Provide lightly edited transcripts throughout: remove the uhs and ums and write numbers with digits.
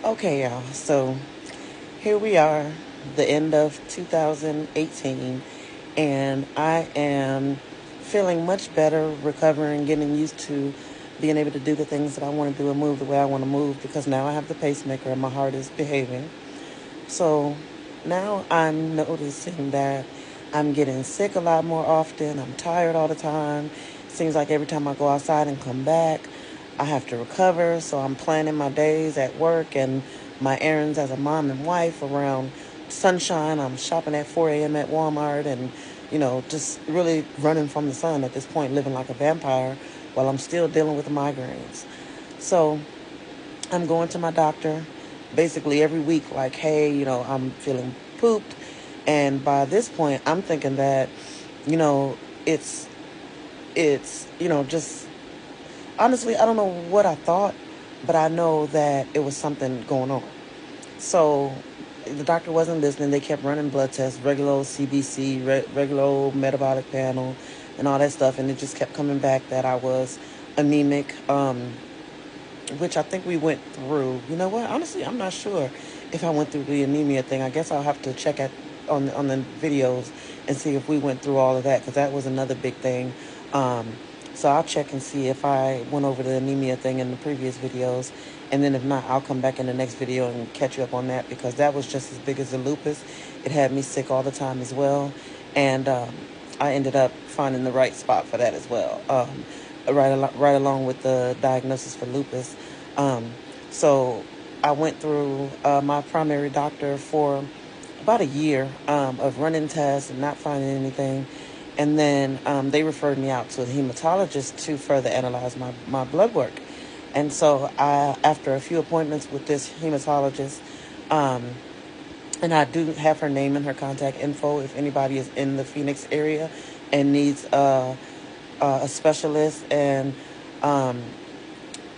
Okay, y'all. So here we are, the end of 2018, and I am feeling much better, recovering, getting used to being able to do the things that I want to do and move the way I want to move because now I have the pacemaker and my heart is behaving. So now I'm noticing that I'm getting sick a lot more often. I'm tired all the time. Seems like every time I go outside and come back, I have to recover. So I'm planning my days at work and my errands as a mom and wife around sunshine. I'm shopping at 4 a.m. at Walmart and, just really running from the sun at this point, living like a vampire while I'm still dealing with the migraines. So I'm going to my doctor basically every week, like, hey, I'm feeling pooped. And by this point, I'm thinking that, you know, it's, just honestly, I don't know what I thought, but I know that it was something going on. So the doctor wasn't listening. They kept running blood tests, regular old CBC, regular old metabolic panel, and all that stuff. And it just kept coming back that I was anemic. Which I think we went through. You know what? Honestly, I'm not sure if I went through the anemia thing. I guess I'll have to check at on the videos and see if we went through all of that because that was another big thing. Um, so I'll check and see if I went over the anemia thing in the previous videos, and then if not, I'll come back in the next video and catch you up on that because that was just as big as the lupus. It had me sick all the time as well, and I ended up finding the right spot for that as well. Right along with the diagnosis for lupus. Um, so I went through my primary doctor for about a year of running tests and not finding anything. And then they referred me out to a hematologist to further analyze my blood work. And so after a few appointments with this hematologist, um, and I do have her name and her contact info if anybody is in the Phoenix area and needs a specialist. And um,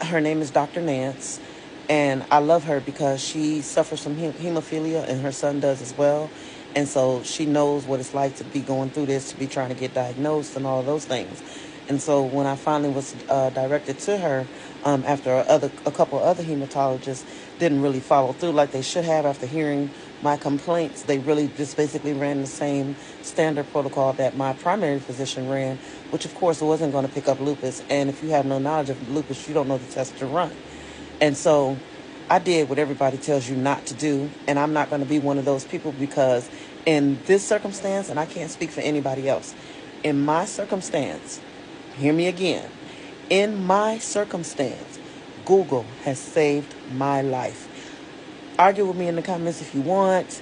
her name is Dr. Nance, and I love her because she suffers from hemophilia, and her son does as well. And so she knows what it's like to be going through this, to be trying to get diagnosed, and all of those things. And so when I finally was directed to her, after a couple of other hematologists didn't really follow through like they should have after hearing my complaints, they really just basically ran the same standard protocol that my primary physician ran, which of course wasn't going to pick up lupus. And if you have no knowledge of lupus, you don't know the test to run. And so I did what everybody tells you not to do. And I'm not going to be one of those people because in this circumstance, and I can't speak for anybody else, in my circumstance, hear me again, in my circumstance, Google has saved my life. Argue with me in the comments if you want.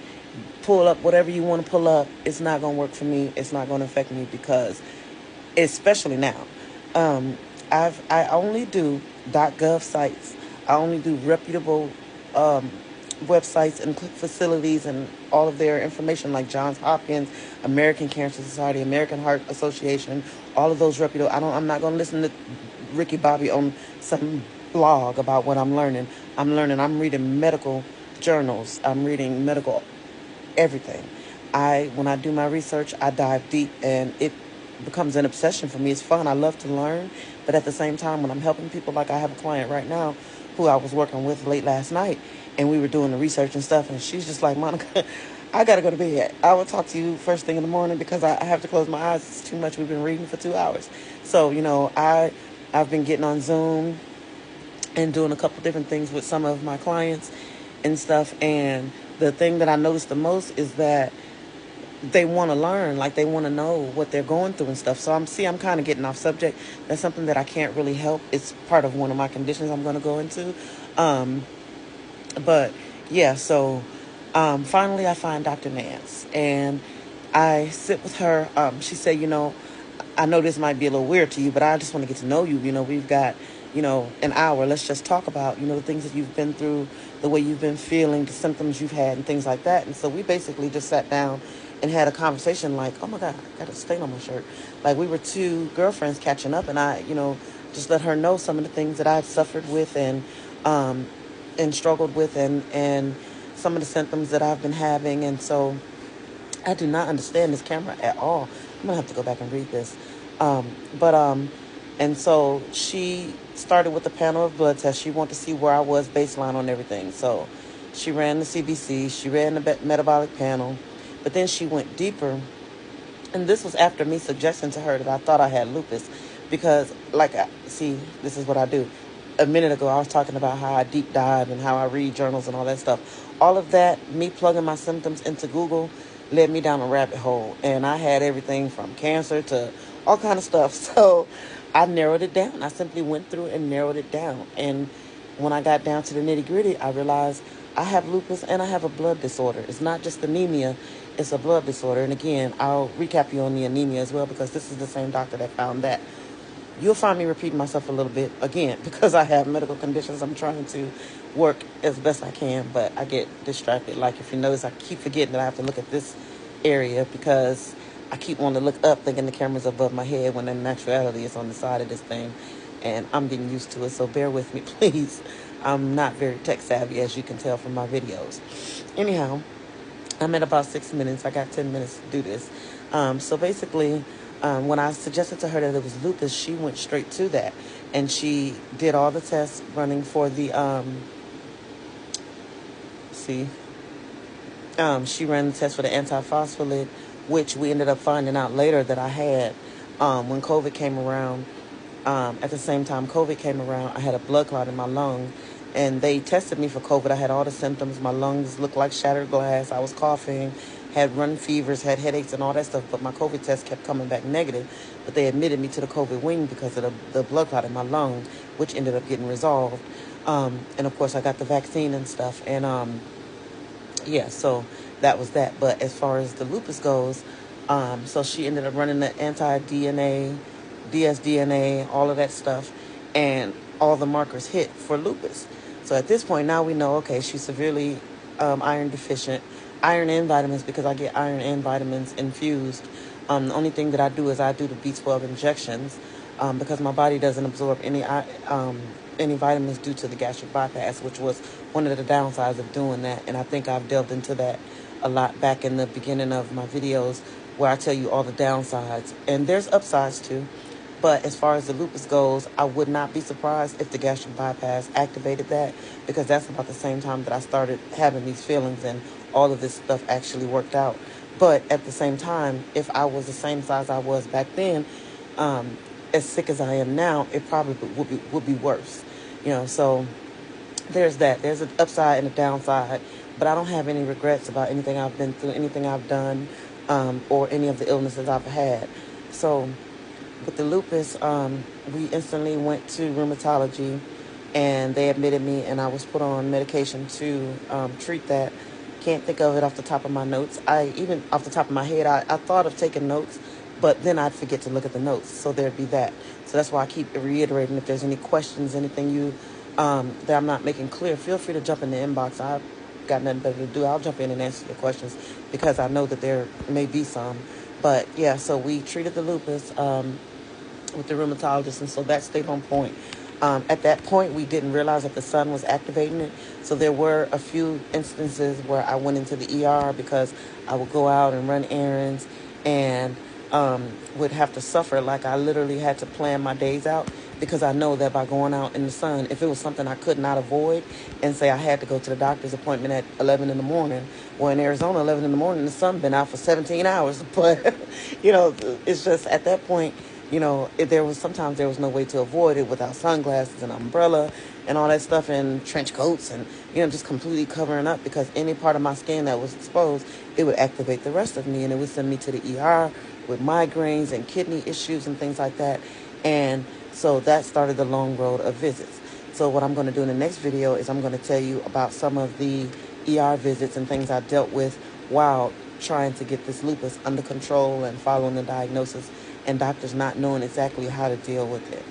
Pull up whatever you want to pull up. It's not going to work for me. It's not going to affect me because, especially now, um, I only do .gov sites. I only do reputable um, websites and facilities and all of their information like Johns Hopkins, American Cancer Society, American Heart Association, all of those reputable. I'm not going to listen to Ricky Bobby on some blog about what I'm learning. I'm reading medical journals. I'm reading medical everything. When I do my research, I dive deep and it becomes an obsession for me. It's fun. I love to learn, but at the same time, when I'm helping people, like I have a client right now who I was working with late last night, and we were doing the research and stuff, and she's just like, Monica, I gotta go to bed. I will talk to you first thing in the morning because I have to close my eyes. It's too much. We've been reading for 2 hours. So I've been getting on Zoom and doing a couple different things with some of my clients and stuff. And the thing that I noticed the most is that they want to learn, like they want to know what they're going through and stuff. So I'm kind of getting off subject. That's something that I can't really help. It's part of one of my conditions I'm going to go into. Um, but yeah, so finally I find Dr. Nance and I sit with her. She said, I know this might be a little weird to you, but I just want to get to know you. We've got, an hour. Let's just talk about, the things that you've been through, the way you've been feeling, the symptoms you've had, and things like that. And so we basically just sat down and had a conversation like, oh my God, I got a stain on my shirt. Like we were two girlfriends catching up, and I, just let her know some of the things that I've suffered with um, and struggled with, and some of the symptoms that I've been having. And so I do not understand this camera at all. I'm gonna have to go back and read this. But and so she started with a panel of blood tests. She wanted to see where I was baseline on everything. So she ran the CBC, she ran the metabolic panel, but then she went deeper. And this was after me suggesting to her that I thought I had lupus. Because, see, this is what I do. A minute ago, I was talking about how I deep dive and how I read journals and all that stuff. All of that, me plugging my symptoms into Google, led me down a rabbit hole. And I had everything from cancer to all kind of stuff. So I narrowed it down. I simply went through and narrowed it down. And when I got down to the nitty gritty, I realized I have lupus and I have a blood disorder. It's not just anemia, it's a blood disorder. And again, I'll recap you on the anemia as well, because this is the same doctor that found that. You'll find me repeating myself a little bit, again, because I have medical conditions. I'm trying to work as best I can, but I get distracted. Like, if you notice, I keep forgetting that I have to look at this area because I keep wanting to look up thinking the camera's above my head, when in actuality it's on the side of this thing. And I'm getting used to it, so bear with me, please. I'm not very tech savvy, as you can tell from my videos. Anyhow, I'm at about 6 minutes. I got 10 minutes to do this. So basically, when I suggested to her that it was lupus, she went straight to that. And she did all the tests running for the, she ran the test for the antiphospholipid, which we ended up finding out later that I had when COVID came around. At the same time COVID came around, I had a blood clot in my lung, and they tested me for COVID. I had all the symptoms. My lungs looked like shattered glass. I was coughing, had run fevers, had headaches and all that stuff, but my COVID test kept coming back negative. But they admitted me to the COVID wing because of the blood clot in my lungs, which ended up getting resolved. And of course I got the vaccine and stuff. And so that was that. But as far as the lupus goes, so she ended up running the anti-DNA, dsDNA, all of that stuff, and all the markers hit for lupus. So at this point, now we know, okay, she's severely iron deficient. Iron and vitamins, because I get iron and vitamins infused. The only thing that I do is I do the B12 injections because my body doesn't absorb any vitamins due to the gastric bypass, which was one of the downsides of doing that. And I think I've delved into that a lot back in the beginning of my videos, where I tell you all the downsides. And there's upsides too. But as far as the lupus goes, I would not be surprised if the gastric bypass activated that, because that's about the same time that I started having these feelings and all of this stuff actually worked out. But at the same time, if I was the same size I was back then, as sick as I am now, it probably would be worse. So there's that. There's an upside and a downside. But I don't have any regrets about anything I've been through, anything I've done, or any of the illnesses I've had. So with the lupus, we instantly went to rheumatology, and they admitted me, and I was put on medication to treat that. Can't think of it off the top of my notes. Even off the top of my head, I thought of taking notes, but then I'd forget to look at the notes. So there'd be that. So that's why I keep reiterating, if there's any questions, anything that I'm not making clear, feel free to jump in the inbox. I've got nothing better to do. I'll jump in and answer your questions, because I know that there may be some. But yeah, so we treated the lupus with the rheumatologist, and so that stayed on point. At that point, we didn't realize that the sun was activating it. So there were a few instances where I went into the ER because I would go out and run errands and would have to suffer. Like, I literally had to plan my days out, because I know that by going out in the sun, if it was something I could not avoid, and say I had to go to the doctor's appointment at 11 in the morning, well, in Arizona, 11 in the morning, the sun been out for 17 hours. But, it's just at that point, sometimes there was no way to avoid it without sunglasses and umbrella and all that stuff, and trench coats, and, just completely covering up, because any part of my skin that was exposed, it would activate the rest of me, and it would send me to the ER with migraines and kidney issues and things like that. And so that started the long road of visits. So what I'm going to do in the next video is I'm going to tell you about some of the ER visits and things I dealt with while trying to get this lupus under control and following the diagnosis, and doctors not knowing exactly how to deal with it.